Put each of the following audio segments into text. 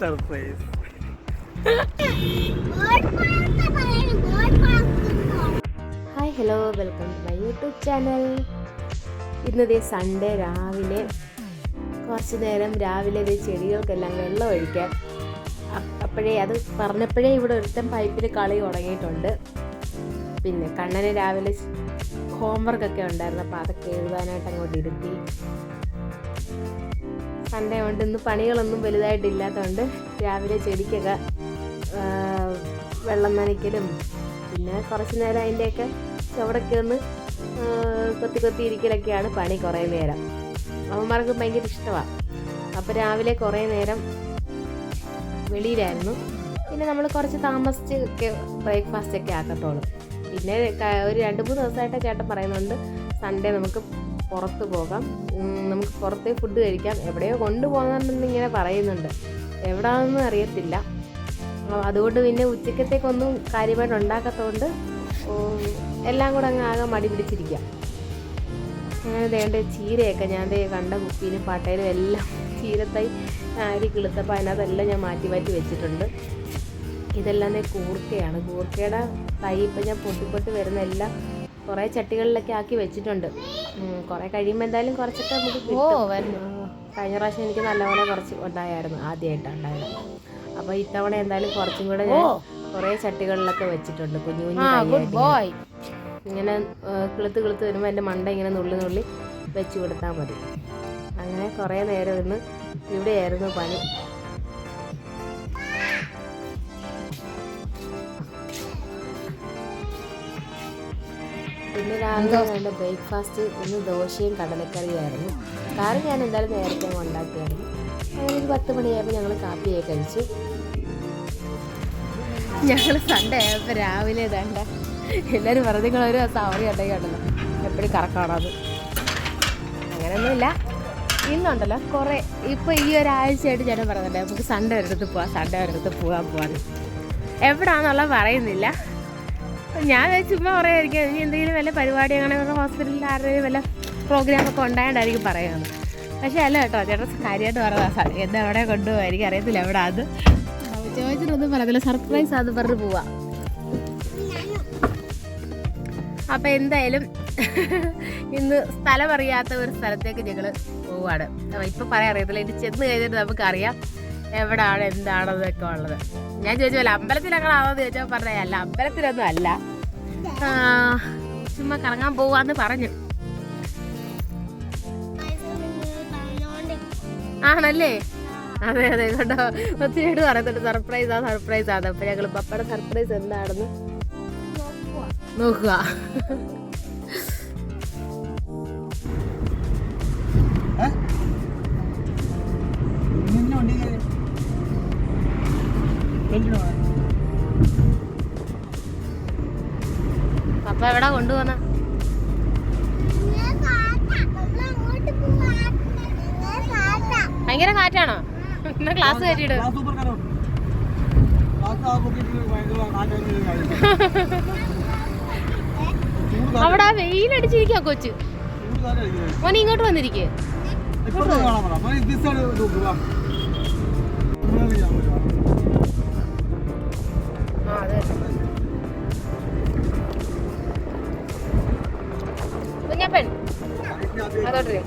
Surprise. Hi hello, welcome to my YouTube channel. ഇന്നതേ Sunday രാവിലെ കുറച്ച് നേരം രാവിലെ ചെടികൾക്കെല്ലാം വെള്ളം ഒഴിക്കാൻ. അപ്പോഴേ അത് പറഞ്ഞപ്പോഴേ ഇവിടെ ഒരുത്തൻ പൈപ്പിൽ കളി തുടങ്ങിയിട്ടുണ്ട്. പിന്നെ കണ്ണന് രാവിലെ ഹോംവർക്കൊക്കെ ഉണ്ടായിരുന്നു, അപ്പോൾ അതൊക്കെ എഴുതാനായിട്ട് അങ്ങോട്ട് ഇരുത്തി. സൺഡേ കൊണ്ട് ഇന്ന് പണികളൊന്നും വലുതായിട്ടില്ലാത്തതുകൊണ്ട് രാവിലെ ചെടിക്കൊക്കെ വെള്ളം നനയ്ക്കലും പിന്നെ കുറച്ച് നേരം അതിൻ്റെയൊക്കെ ചുവടൊക്കെ ഒന്ന് കൊത്തി ഇരിക്കലൊക്കെയാണ് പണി. കുറേ നേരം അവന്മാർക്ക് ഭയങ്കര ഇഷ്ടമാണ്. അപ്പോൾ രാവിലെ കുറേ നേരം വെളിയിലായിരുന്നു. പിന്നെ നമ്മൾ കുറച്ച് താമസിച്ച് ഒക്കെ ബ്രേക്ക്ഫാസ്റ്റൊക്കെ ആക്കത്തോളൂ. പിന്നെ ഒരു 2-3 ദിവസമായിട്ട് ചേട്ടൻ പറയുന്നുണ്ട് സൺഡേ നമുക്ക് പുറത്ത് പോകാം, നമുക്ക് പുറത്തേ ഫുഡ് കഴിക്കാം, എവിടെയോ കൊണ്ടുപോകുന്നുണ്ടെന്ന് ഇങ്ങനെ പറയുന്നുണ്ട്. എവിടെയാണെന്ന് അറിയത്തില്ല. അതുകൊണ്ട് പിന്നെ ഉച്ചക്കത്തേക്കൊന്നും കാര്യമായിട്ട് ഉണ്ടാക്കത്തോണ്ട് എല്ലാം കൂടെ അങ്ങ് ആകെ മടി പിടിച്ചിരിക്കുക. അങ്ങനെ വേണ്ട ചീരയൊക്കെ ഞാൻ കണ്ട കുപ്പിയിലും പാട്ടയിലും എല്ലാം ചീരത്തൈ അരി കിളുത്തപ്പോൾ അതിനകത്തെല്ലാം ഞാൻ മാറ്റി വെച്ചിട്ടുണ്ട്. ഇതെല്ലാം കൂർക്കയാണ്. കൂർക്കയുടെ തൈ ഇപ്പം ഞാൻ പൊട്ടി വരുന്ന എല്ലാം കുറേ ചട്ടികളിലൊക്കെ ആക്കി വെച്ചിട്ടുണ്ട്. കുറേ കഴിയുമ്പോൾ എന്തായാലും കുറച്ചൊക്കെ നമുക്ക് കിട്ടും. കഴിഞ്ഞ പ്രാവശ്യം എനിക്ക് നല്ലപോലെ കുറച്ച് ഉണ്ടായിരുന്നു, ആദ്യമായിട്ടാണ് ഉണ്ടായത്. അപ്പോൾ ഇത്തവണ എന്തായാലും കുറച്ചും കൂടെ ഞാൻ കുറേ ചട്ടികളിലൊക്കെ വെച്ചിട്ടുണ്ട്. കുഞ്ഞു ഇങ്ങനെ കിളുത്ത് വരുമ്പോൾ എൻ്റെ മണ്ട ഇങ്ങനെ നുള്ളി വെച്ച് കൊടുത്താൽ മതി. അങ്ങനെ കുറേ നേരം ഇന്ന് ഇവിടെയായിരുന്നു പണി. പിന്നെ രാവിലെ വേണ്ട ബ്രേക്ക്ഫാസ്റ്റ് ഇന്ന് ദോശയും കടലക്കറിയായിരുന്നു. കറി ഞാൻ എന്തായാലും നേരത്തെ ഉണ്ടാക്കിയായിരുന്നു. അങ്ങനെ ഒരു 10 മണിയായപ്പോൾ ഞങ്ങൾ കാപ്പിയൊക്കെ കഴിച്ചു. ഞങ്ങൾ സൺഡേ ആയപ്പോൾ രാവിലെ വേണ്ട എല്ലാവരും വെറുതെ നിങ്ങൾ ഒരു ദിവസം അവറി ഉണ്ടെങ്കിലുണ്ടല്ലോ എപ്പോഴും കറക്കാണത്. അങ്ങനെയൊന്നുമില്ല. ഇന്നുണ്ടല്ലോ കുറേ ഇപ്പോൾ ഈ ഒരാഴ്ചയായിട്ട് ചേട്ടൻ പറയുന്നുണ്ട് നമുക്ക് സൺഡേ ഒരിടത്ത് പോകാൻ എവിടാണെന്നുള്ള പറയുന്നില്ല. ഞാൻ ചുമ്മാ പറയായിരിക്കും ഇനി എന്തെങ്കിലും വല്ല പരിപാടി അങ്ങനെ ഹോസ്പിറ്റലിൽ ആരുടെയും വല്ല പ്രോഗ്രാമൊക്കെ ഉണ്ടായതുകൊണ്ടായിരിക്കും പറയുന്നത്. പക്ഷേ അല്ല കേട്ടോ, ചേട്ടൻ കാര്യമായിട്ട് പറഞ്ഞതാണ് എന്താ എവിടെ കൊണ്ടുപോകാൻ അറിയത്തില്ല. എവിടെ അത് ചോദിച്ചിട്ടൊന്നും പറയത്തില്ല, സർപ്രൈസ് അത് പറഞ്ഞ് പോവാ. അപ്പം എന്തായാലും ഇന്ന് സ്ഥലം അറിയാത്ത ഒരു സ്ഥലത്തേക്ക് ഞങ്ങൾ പോവാണ്. ഇപ്പം പറയാൻ അറിയത്തില്ല, ഇനി ചെന്ന് കഴിഞ്ഞിട്ട് നമുക്കറിയാം എവിടെയാണ് എന്താണെന്നൊക്കെ ഉള്ളത്. ഞാൻ ചോദിച്ചു പോലെ അമ്പലത്തിലങ്ങളാണെന്ന് ചോദിച്ചാൽ പറഞ്ഞേ അല്ല, അമ്പലത്തിലൊന്നും അല്ല, ചുമ്മാ കറങ്ങാൻ പോവാന്ന് പറഞ്ഞു. ആണല്ലേ? അതെ കേട്ടോ, ഒത്തിരിയായിട്ട് പറയുന്നുണ്ട് സർപ്രൈസാണ്. അപ്പം ഞങ്ങൾ പപ്പയുടെ സർപ്രൈസ് എന്താണെന്ന് നോക്കുക. പപ്പ എവിടാ കൊണ്ടുപോന്ന? ഭയങ്കര കാറ്റാണോ? എന്നാ ക്ലാസ് കയറ്റിയിട്. അവിടെ ആ വെയിലടിച്ചിരിക്കുക കൊച്ച്. മോനെ ഇങ്ങോട്ട് വന്നിരിക്കേ. കുഞ്ഞപ്പൻ അതോട്ട്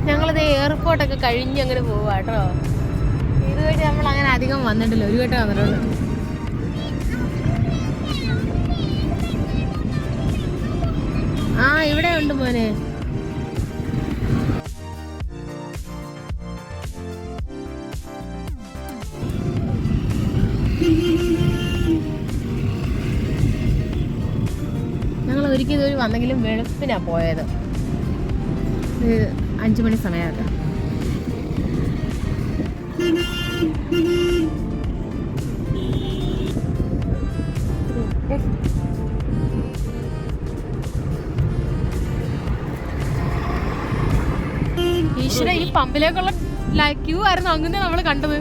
ഞങ്ങളിത് എയർപോർട്ടൊക്കെ കഴിഞ്ഞ് അങ്ങനെ പോവാ കേട്ടോ. ഇതുവഴി നമ്മൾ അങ്ങനെ അധികം വന്നിട്ടില്ല, ഒരു വട്ടം വന്നിട്ടുള്ളൂ. ഇവിടെ ഉണ്ട് മോനെ. ഞങ്ങൾ ഒരിക്കൽ ഇതുവഴി വന്നെങ്കിലും വെളുപ്പിനാ പോയത്. 5 മണി സമയമൊക്കെ. ഈശ്വര, ഈ പമ്പിലേക്കുള്ള ക്യൂ ആയിരുന്നു അങ്ങനെ നമ്മൾ കണ്ടത്.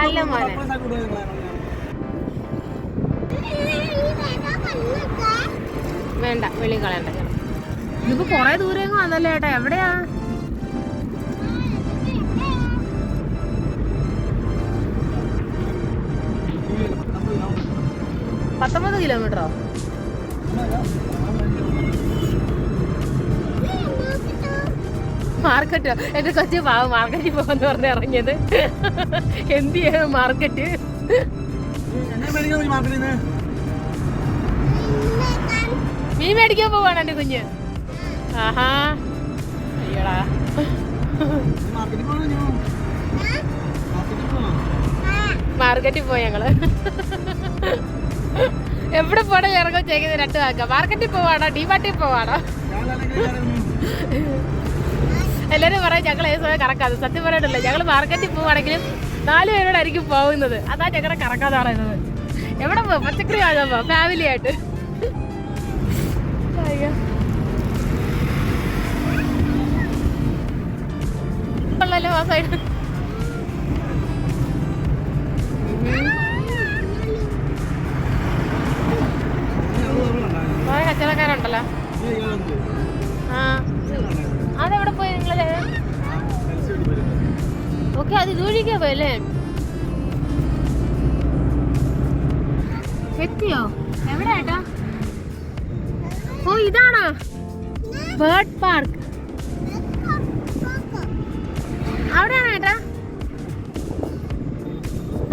നല്ല മോനെ. വേണ്ട, വെളി കളയണ്ട. ഇതിപ്പോ കൊറേ ദൂരം വന്നല്ലേ ഏട്ടാ. എവിടെയാ? 19 കിലോമീറ്ററോ? മാർക്കറ്റോ? എന്റെ കൊച്ചു പാവം മാർക്കറ്റിൽ പോകാന്ന് പറഞ്ഞ് ഇറങ്ങിയത്. എന്ത് ചെയ്യണം മാർക്കറ്റ്? മീൻ മേടിക്കാൻ പോവാണ് എന്റെ കുഞ്ഞ്. ആഹാ, അയ്യടാ. മാർക്കറ്റിൽ പോയി ഞങ്ങള്. എവിടെ പോണോ ഇറങ്ങോ ചെയ്യുന്നത് 2 വാക്ക. മാർക്കറ്റിൽ പോവാണോ ഡിമാർട്ടിൽ പോവാണോ? എല്ലാരും പറയാം ഞങ്ങൾ ഏത് സമയം കറക്കാതെ. സത്യം പറയാനല്ലോ, ഞങ്ങൾ മാർക്കറ്റിൽ പോവാണെങ്കിലും 4 പേരോടായിരിക്കും പോകുന്നത്. അതാ ഞങ്ങളെ കറക്കാതെ പറയുന്നത്. എവിടെ പോവാ? പച്ചക്കറി വാങ്ങാൻ പോവാ ഫാമിലി ആയിട്ട്. ഉള്ളല്ലോ ആ സൈഡ്. കച്ചവടക്കാരുണ്ടല്ലോ. ആ, അതെവിടെ പോയി നിങ്ങള്? ഓക്കെ, അത് ഇതുവഴിക്കാ പോയല്ലേ? എത്തിയോ? എവിടെ ഏട്ടാ? ഓ, ഇതാണോ ബേർഡ് പാർക്ക്? അവിടെയാണോ ഏട്ടാ?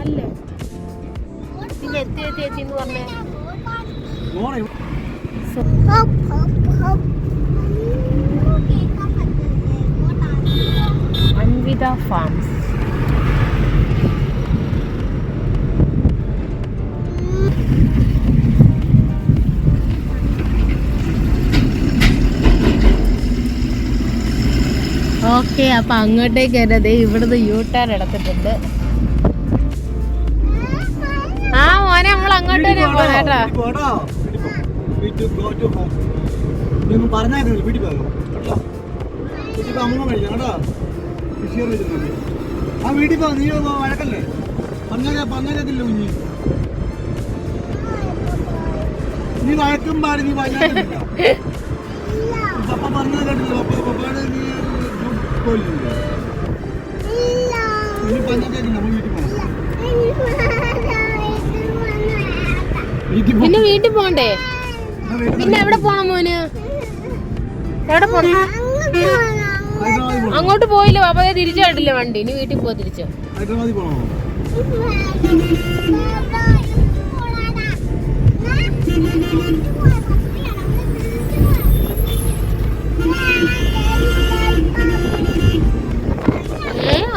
അല്ലേ, പിന്നെ എത്തി എന്ന് പറഞ്ഞേ. അൻവിത ഫാംസ്. ഓക്കെ, അപ്പൊ അങ്ങോട്ടേക്ക് വരതേ ഇവിടുന്ന് യൂട്ടേൺ എടുത്തിട്ടുണ്ട്. ആ മോനെ, നമ്മൾ അങ്ങോട്ട് തന്നെ പോണേട്ടാ. വീട്ടിൽ പോ, നീ വഴക്കല്ലേ? പറഞ്ഞതില്ല കുഞ്ഞി, നീ വഴക്കും പാടി. നീ പപ്പ പറഞ്ഞത് കേട്ടില്ല. പപ്പയുടെ നീ പോയില്ലേ? നീ പറഞ്ഞേക്കില്ല. നമ്മൾ വീട്ടിൽ പോകണം. പിന്നെ വീട്ടിൽ പോണ്ടേ? പിന്നെ എവിടെ പോണം മോന്? എവിടെ പോണം? അങ്ങോട്ട് പോയില്ല പാപ്പ, തിരിച്ചു കണ്ടില്ല വണ്ടി. ഇനി വീട്ടിൽ പോ തിരിച്ചു. ഹൈദരാബാദിൽ പോണോ?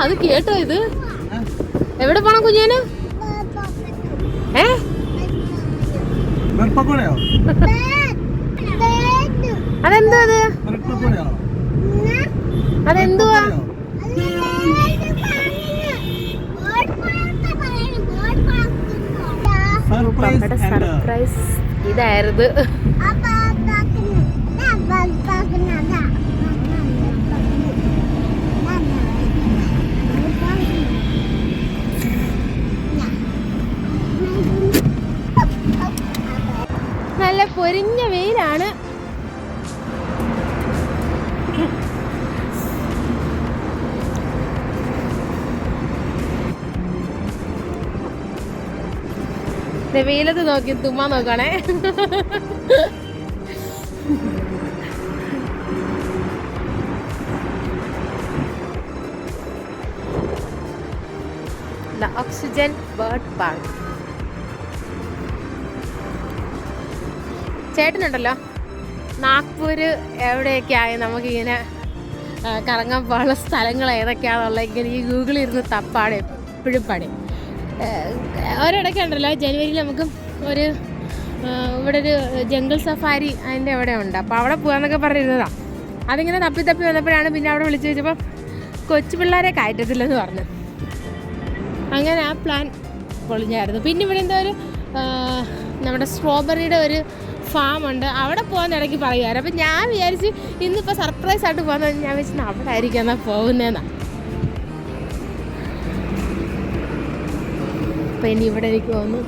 അത് കേട്ടോ? ഇത് എവിടെ പോണം കുഞ്ഞാന്? അതെന്താ? അതെന്തുവാ? സർപ്രൈസ് ഇതായിരുന്നു. നല്ല പൊരിഞ്ഞ വെയിലാണ്. വെയിലത്ത് നോക്കി തുമ്മാ നോക്കണേ. Oxygen bird park. ചേട്ടനുണ്ടല്ലോ, നാഗ്പൂര് എവിടെയൊക്കെയായി നമുക്കിങ്ങനെ കറങ്ങാൻ പോകാനുള്ള സ്ഥലങ്ങൾ ഏതൊക്കെയാണെന്നുള്ള ഇങ്ങനെ ഈ ഗൂഗിളിൽ ഇരുന്ന് തപ്പാട് എപ്പോഴും പണി. ഒരിടയ്ക്ക് ഉണ്ടല്ലോ, ജനുവരിയിൽ നമുക്ക് ഒരു ഇവിടെ ഒരു ജംഗിൾ സഫാരി അതിൻ്റെ അവിടെ ഉണ്ട്. അപ്പോൾ അവിടെ പോകാമെന്നൊക്കെ പറഞ്ഞിരുന്നതാണ്. അതിങ്ങനെ തപ്പി വന്നപ്പോഴാണ് പിന്നെ അവിടെ വിളിച്ച് ചോദിച്ചപ്പോൾ കൊച്ചു പിള്ളേരെ കയറ്റത്തില്ലെന്ന് പറഞ്ഞു. അങ്ങനെ ആ പ്ലാൻ പൊളിഞ്ഞായിരുന്നു. പിന്നെ ഇവിടെ എന്താ ഒരു നമ്മുടെ സ്ട്രോബെറിയുടെ ഒരു ഫാം ഉണ്ട്, അവിടെ പോകാൻ ഇടയ്ക്ക് പറയുമായിരുന്നു. അപ്പം ഞാൻ വിചാരിച്ച് ഇന്നിപ്പോൾ സർപ്രൈസ് ആയിട്ട് പോകുന്നത് ഞാൻ വെച്ചാൽ അവിടെ ആയിരിക്കും എന്നാൽ പോകുന്നതെന്നാണ്. അപ്പം ഇനി ഇവിടെ എനിക്ക് തോന്നുന്നു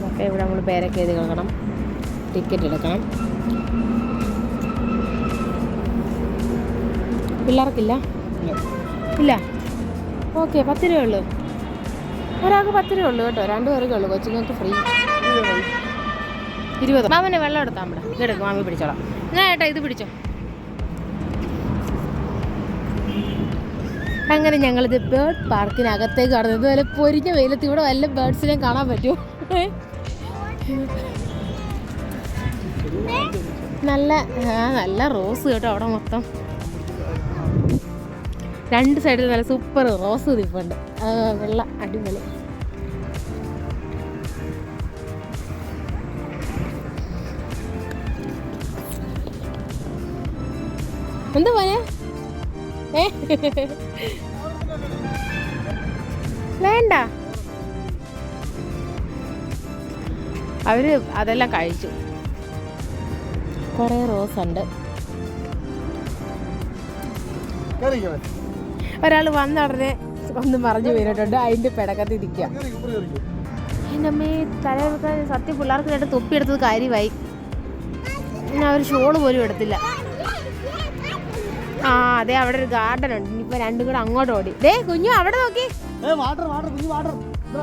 അപ്പോൾ ഇവിടെ നമ്മൾ പേരൊക്കെ എഴുതി കൊടുക്കണം, ടിക്കറ്റ് എടുക്കണം. പിള്ളേർക്കില്ല? ഇല്ല. ഓക്കെ, 10 രൂപ ഉള്ളൂ. ഒരാൾക്ക് 10 രൂപ ഉള്ളൂ കേട്ടോ, 2 പേർക്കേ ഉള്ളൂ. കൊച്ചുങ്ങൾക്ക് ഫ്രീ 20. മാമനെ വെള്ളം എടുത്താൽ ഇവിടെ ഇതെടുക്കും, മാമി പിടിച്ചോളാം. എന്നാ ഏട്ടാ ഇത് പിടിച്ചോ. അങ്ങനെ ഞങ്ങളിത് ബേർഡ് പാർക്കിനകത്തേക്ക് കടന്നു. ഇതുപോലെ പൊരിഞ്ഞ വെയിലത്ത് ഇവിടെ വല്ല ബേർഡ്സിനെയും കാണാൻ പറ്റുമോ? നല്ല റോസ് കേട്ടോ അവിടെ മൊത്തം. 2 സൈഡിൽ നല്ല സൂപ്പർ റോസ് നിൽപ്പുണ്ട്. വെള്ള അടിപൊളി. എന്താ പോനെ? വേണ്ട, അവര് അതെല്ലാം കഴിച്ചു. കുറേ റോസ് ഉണ്ട്. ഒരാൾ വന്ന ഉടനെ ഒന്ന് മറിഞ്ഞു വീണിട്ടുണ്ട്, അതിൻ്റെ പിടക്കത്തിൽ ഇരിക്കുക. എൻ്റെ അമ്മേ, തലവെക്കാൻ സത്യം പിള്ളേർക്ക് 2 തൊപ്പി എടുത്തത് കാര്യമായി. പിന്നെ അവർ ഷോള് പോലും എടുത്തില്ല. ആ അതെ, അവിടെ ഒരു ഗാർഡൻ ഉണ്ട്. ഇനിയിപ്പോൾ 2 കൂടെ അങ്ങോട്ട് ഓടി. കുഞ്ഞു അവിടെ നോക്കി,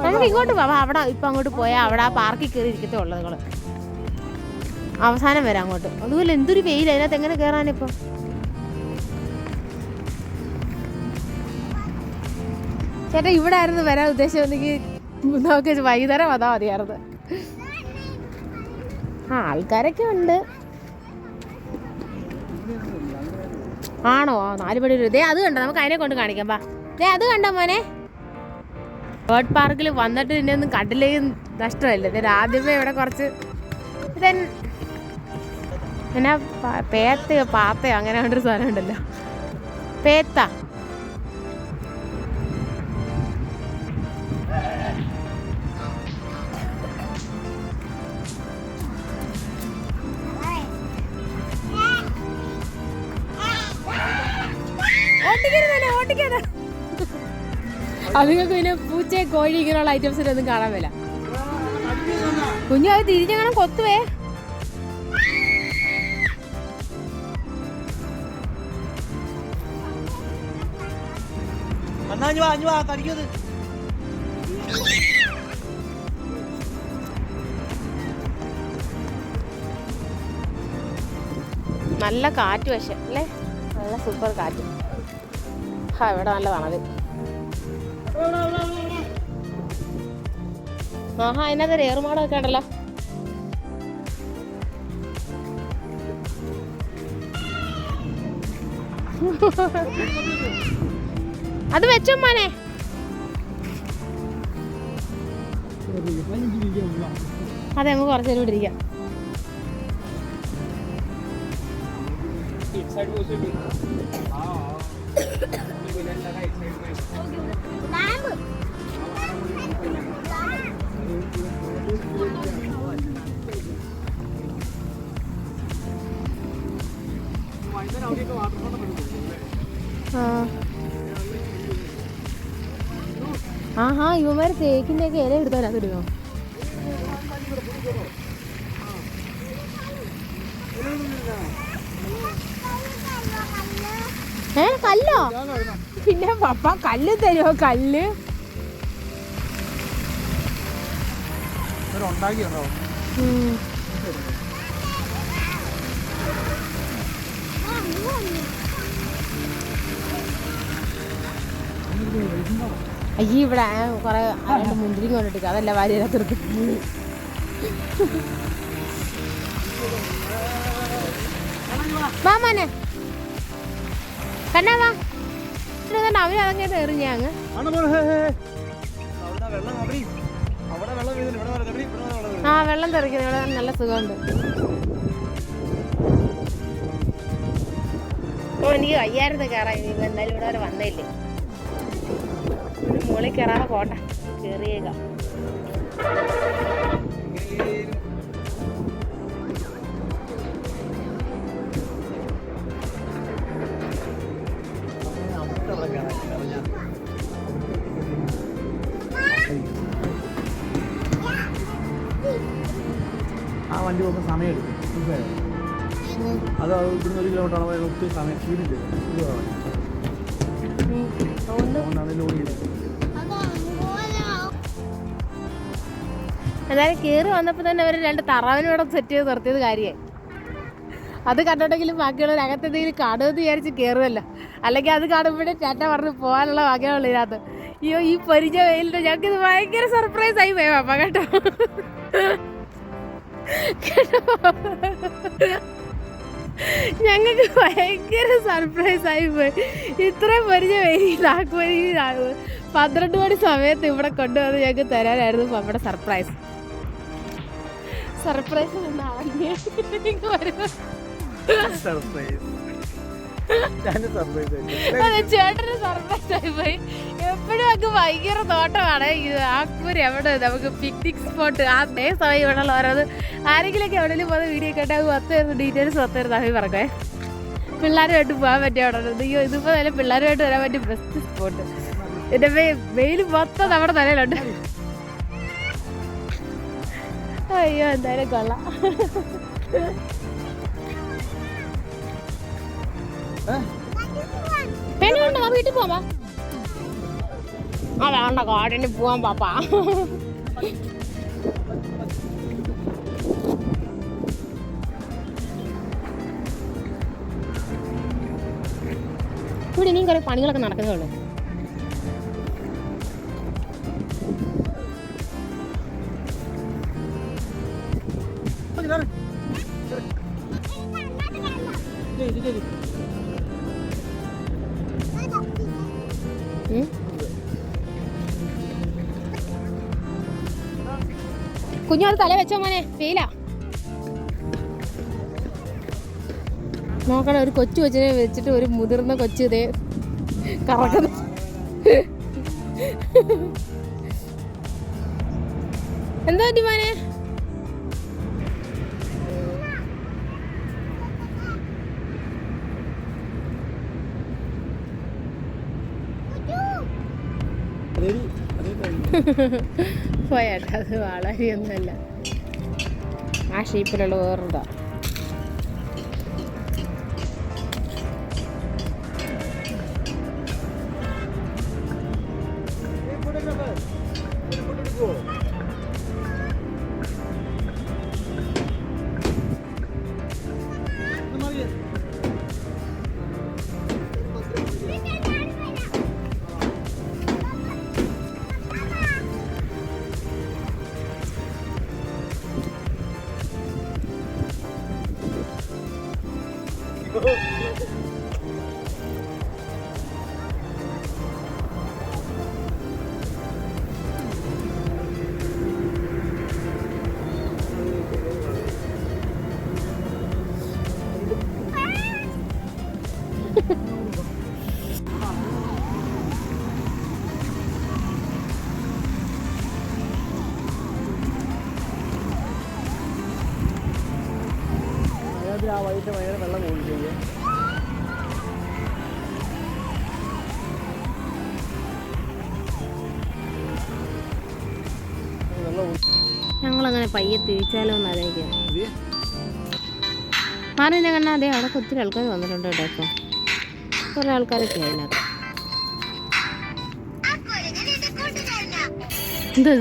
നമുക്ക് ഇങ്ങോട്ട് പോവാം. അവിടെ ഇപ്പം അങ്ങോട്ട് പോയാൽ അവിടെ ആ പാർക്കിൽ കയറി ഇരിക്കത്തേ ഉള്ളത് നിങ്ങൾ അവസാനം വരാം അങ്ങോട്ട്. അതുപോലെ എന്തൊരു വെയിൽ, അതിനകത്ത് എങ്ങനെ കയറാനിപ്പം? ചേട്ടാ ഇവിടെ ആയിരുന്നു വരാൻ ഉദ്ദേശിച്ചെങ്കിൽ നമുക്ക് വൈകുന്നേരം വന്നാൽ മതിയായിരുന്നു. ആൾക്കാരൊക്കെ ഉണ്ട്. ആണോ? 4 പടി. അത് കണ്ടോ, നമുക്ക് അതിനെ കൊണ്ട് കാണിക്കാം. ബാ, അത് കണ്ടോ മോനെ? ബേർഡ് പാർക്കിൽ വന്നിട്ട് പിന്നെ ഒന്നും കണ്ടില്ലെങ്കിൽ നഷ്ടമല്ലേ. ആദ്യമേ ഇവിടെ കുറച്ച് എന്നാ പേത്തയോ പാത്തയോ അങ്ങനെ കണ്ടൊരു സാധനം ഉണ്ടല്ലോ, പേത്ത. അതുങ്ങൾക്ക് പിന്നെ പൂച്ച, കോഴി ഇങ്ങനെയുള്ള ഐറ്റംസിനൊന്നും കാണാൻ മേല. കുഞ്ഞു അത് തിരിഞ്ഞങ്ങനെ കൊത്തുവേ. നല്ല കാറ്റ് പക്ഷെ അല്ലേ, നല്ല സൂപ്പർ കാറ്റ്. ഇവിടെ നല്ല തണത്. ആഹാ, അതിനകത്തൊരു ഏറുമാടമൊക്കെ ഉണ്ടല്ലോ. അത് വെച്ചോ മോനെ. അതെ, നമുക്ക് കുറച്ച് നേരം ഇവിടെ ഇരിക്കാം. ആഹാ, ഇവന്മാർ തേക്കിൻ്റെ ഒക്കെ ഇല എടുത്താൽ അതിടുമോ? കല്ലോ? പിന്നെ പപ്പ കല്ല് തരുമോ? കല്ല് അയ്യ, ഇവിടെ കുറെ 2 മുന്തിരി കൊണ്ടിട്ട് അതല്ല വാരി തീർത്ത്. വാ മോനെ, കണ്ണാ വാ. അവര് അതങ്ങനെ എറിഞ്ഞ അങ്ങ്. ആ വെള്ളം തെറിക്കുന്നത് ഇവിടെ നല്ല സുഖമുണ്ട്. ഓ, എനിക്ക് വയ്യായിരുന്നു കയറാൻ. ഇനിയിപ്പോൾ എന്തായാലും ഇവിടെ വരെ വന്നില്ലേ, മുകളിൽ കയറാതെ പോട്ടെ, കയറിയേക്കാം. വണ്ടി പോകുമ്പോൾ സമയം എടുക്കും മനസ്സിലായോ? അത് ഇവിടുന്ന് 1 കിലോമീറ്റർ ആണെങ്കിൽ ഒത്തിരി സമയം ക്ഷീണിച്ച് അതുകൊണ്ടാണ് ലോഡ് ചെയ്തത്. എന്നാലും കയറി വന്നപ്പോൾ തന്നെ അവർ 2 തറാവിനോടെ സെറ്റ് ചെയ്ത് നിർത്തിയത് കാര്യമായി. അത് കണ്ടിട്ടെങ്കിലും ബാക്കിയുള്ളവർ അകത്ത് എന്തെങ്കിലും കാണുമെന്ന് വിചാരിച്ച് കയറുമല്ലോ. അല്ലെങ്കിൽ അത് കാണുമ്പോഴേ ടാറ്റ പറഞ്ഞ് പോകാനുള്ള ഭാഗ്യമുള്ളൂ ഇതിനകത്ത്. അയ്യോ ഈ പൊരിഞ്ഞ വെയിലിട്ട് ഞങ്ങൾക്കിത് ഭയങ്കര സർപ്രൈസ് ആയി പോയി പാപ്പ കേട്ടോ. ഞങ്ങൾക്ക് ഭയങ്കര സർപ്രൈസ് ആയി പോയി. ഇത്രയും പൊരിഞ്ഞ വെയിൽ 12 മണി സമയത്ത് ഇവിടെ കൊണ്ടുവന്ന് ഞങ്ങൾക്ക് തരാനായിരുന്നു നമ്മുടെ സർപ്രൈസ്. സർപ്രൈസ് ചേട്ടന് സർപ്രൈസ് ആയി പോയി. എപ്പോഴും നമുക്ക് ഭയങ്കര തോട്ടമാണ് ആക്കൂര്. എവിടെ നമുക്ക് പിക്നിക് സ്പോട്ട് അതേ സമയം ഇവിടെയുള്ള ഓരോന്ന് ആരെങ്കിലൊക്കെ എവിടെയെങ്കിലും പോകുന്ന വീഡിയോ കേട്ടാൽ 10 ഡീറ്റെയിൽസ് 10 തവി പറഞ്ഞേ. പിള്ളേരുമായിട്ട് പോകാൻ പറ്റിയ അവിടെ അയ്യോ ഇതിപ്പോൾ നല്ല പിള്ളേരുമായിട്ട് വരാൻ പറ്റിയ ബെസ്റ്റ് സ്പോട്ട്. എൻ്റെ വെയിൽ മൊത്തം നമ്മുടെ തലയിലുണ്ട്. അയ്യോ എന്തായാലും കൊള്ളാം. വേണ്ട വീട്ടിൽ പോവാ. ആ വേണ്ട ഗാർഡനിൽ പോവാൻ പാപ്പാ. ഇവിടെ ഇനിയും കുറെ പണികളൊക്കെ നടക്കുന്നേ ഉള്ളൂ. കുഞ്ഞു അത് തല വെച്ചോ മോനെ, വെയില നോക്കണം. ഒരു കൊച്ചു കൊച്ചിനെ വെച്ചിട്ട് ഒരു മുതിർന്ന കൊച്ചു ഇതേ കറക്കുന്നു. എന്താ പറ്റി മോനെ? പോയാട്ടെ, അത് വളരെയൊന്നുമല്ല. ആ ഷേപ്പിലുള്ള വേറൊരുതാ. ആ വൈകിട്ട് ഭയങ്കര വെള്ളം കൊണ്ടുപോയി. ഞങ്ങളങ്ങനെ പയ്യെ തിരിച്ചാലോ എന്ന് ആലോചിക്കാം. മാറിൻ്റെ കണ്ണാ അതെ അവിടെ ഒത്തിരി ആൾക്കാർ വന്നിട്ടുണ്ട് കേട്ടോ. ഇപ്പം കുറേ ആൾക്കാരൊക്കെ അതിനകത്ത്. എന്താ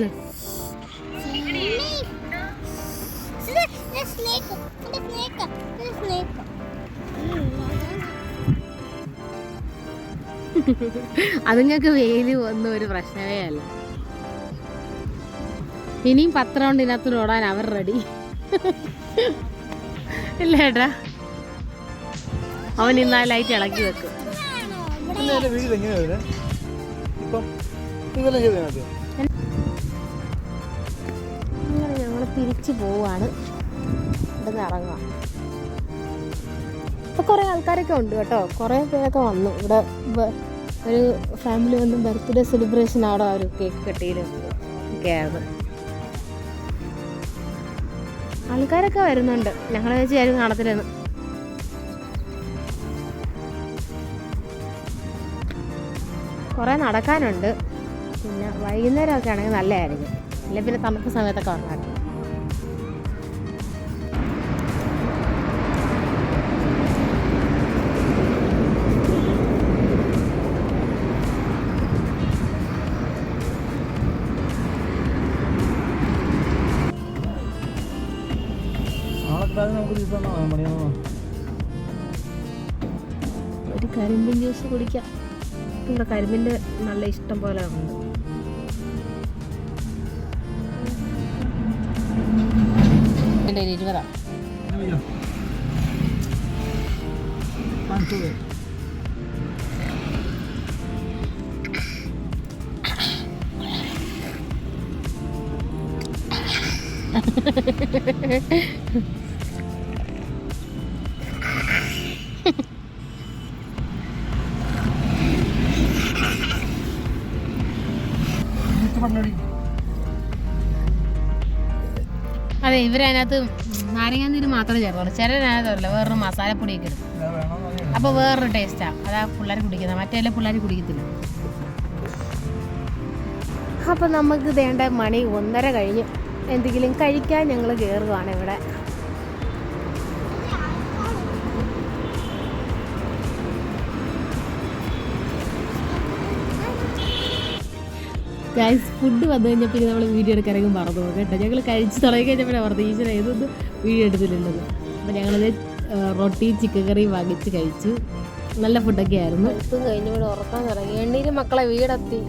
അതുങ്ങൾക്ക് വെയിൽ ഒന്നും ഒരു പ്രശ്നമേ അല്ല. ഇനിയും 10 റൗണ്ട് ഇതിനകത്ത് ഓടാൻ അവർ റെഡി. ഇല്ല ഏട്ടാ, അവൻ ഇന്ന് ആ ലൈറ്റ് ഇളക്കി വെക്കും. അങ്ങനെ ഞങ്ങൾ തിരിച്ചു പോവാണ്. ഇവിടെ നിന്ന് ഇറങ്ങാം. ഇപ്പം കുറേ ആൾക്കാരൊക്കെ ഉണ്ട് കേട്ടോ. കുറേ പേരൊക്കെ വന്നു. ഇവിടെ ഒരു ഫാമിലി വന്ന് ബർത്ത്ഡേ സെലിബ്രേഷൻ അവിടെ ഒരു കേക്ക് കട്ടിയിലും ഒക്കെയാണ്. ആൾക്കാരൊക്കെ വരുന്നുണ്ട്. ഞങ്ങളെ വെച്ച് ആരും കാണത്തില്ലെന്ന്. കുറേ നടക്കാനുണ്ട്. പിന്നെ വൈകുന്നേരമൊക്കെ ആണെങ്കിൽ നല്ലതായിരിക്കും. അല്ലെങ്കിൽ പിന്നെ തണുപ്പ് സമയത്തൊക്കെ വന്നാൽ അല്ലാതെ നമുക്ക് ദിവസം പണിയാണോ? ഒരു കരിമ്പിൻ ജ്യൂസ് കുടിക്കാം. ഇവിടെ കരിമ്പിൻ്റെ നല്ല ഇഷ്ടം പോലെ ഉണ്ട്. എൻ്റെ 20. അതെ, ഇവരതിനകത്ത് നാരങ്ങാനീര് മാത്രമേ ചേർക്കുള്ളൂ. ചിലതിനകത്തല്ല വേറൊരു മസാലപ്പൊടിയൊക്കെ ഇടും. അപ്പോൾ വേറൊരു ടേസ്റ്റാണ്. അതാ പിള്ളേർ കുടിക്കുന്നത്. മറ്റേ പിള്ളേർ കുടിക്കത്തില്ല. അപ്പം നമുക്ക് വേണ്ട മണി 1:30 കഴിഞ്ഞു. എന്തെങ്കിലും കഴിക്കാൻ ഞങ്ങൾ കയറുകയാണ് ഇവിടെ. ഗൈസ്, ഫുഡ് വന്നു കഴിഞ്ഞപ്പോൾ നമ്മൾ വീഡിയോ എടുക്കാനൊക്കെ മറന്നു പോകും കേട്ടോ. ഞങ്ങൾ കഴിച്ച് തുടങ്ങി കഴിഞ്ഞപ്പോൾ പറഞ്ഞു ഈശ്വര ഏതൊന്നും വീഡിയോ എടുത്തിട്ടുള്ളത്. അപ്പോൾ ഞങ്ങളത് റൊട്ടി ചിക്കൻ കറി വാങ്ങിച്ച് കഴിച്ചു. നല്ല ഫുഡൊക്കെ ആയിരുന്നു. ഇപ്പം കഴിഞ്ഞവിടെ ഉറക്കാൻ തുടങ്ങി. എണ്ണീര് മക്കളെ വീടെത്തി.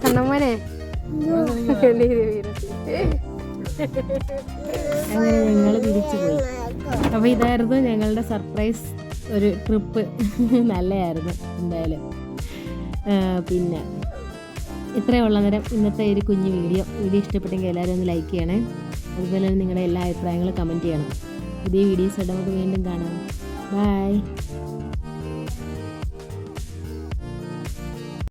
കണ്ണമ്മനെ അങ്ങനെ ഞങ്ങൾ തിരിച്ചു പോയി. അപ്പോൾ ഇതായിരുന്നു ഞങ്ങളുടെ സർപ്രൈസ് ഒരു ട്രിപ്പ്. നല്ലതായിരുന്നു എന്തായാലും. പിന്നെ ഇത്രയും ഉള്ള നേരം ഇന്നത്തെ ഒരു കുഞ്ഞു വീഡിയോ ഇഷ്ടപ്പെട്ടെങ്കിൽ എല്ലാവരും ഒന്ന് ലൈക്ക് ചെയ്യണേ. അതുപോലെ തന്നെ നിങ്ങളുടെ എല്ലാ അഭിപ്രായങ്ങളും കമൻറ്റ് ചെയ്യണം. പുതിയ വീഡിയോസ് ആയിട്ട് നമുക്ക് വീണ്ടും കാണാം. ബൈ.